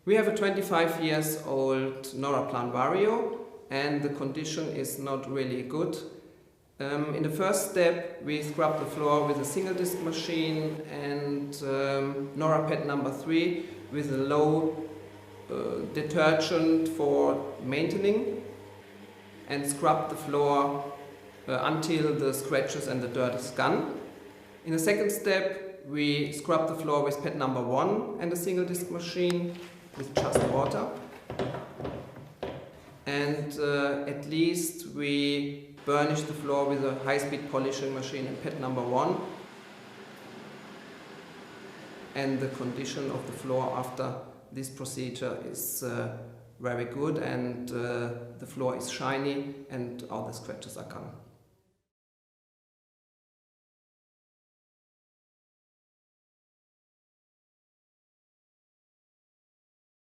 We have a 25 years old Nora plant Vario and the condition is not really good. In the first step we scrub the floor with a single disc machine and Nora pad number 3 with a low detergent for maintaining and scrub the floor until the scratches and the dirt is gone. In the second step we scrub the floor with pad number 1 and a single disc machine with just water, and at least we burnish the floor with a high-speed polishing machine in pad number 1, and the condition of the floor after this procedure is very good, and the floor is shiny and all the scratches are gone.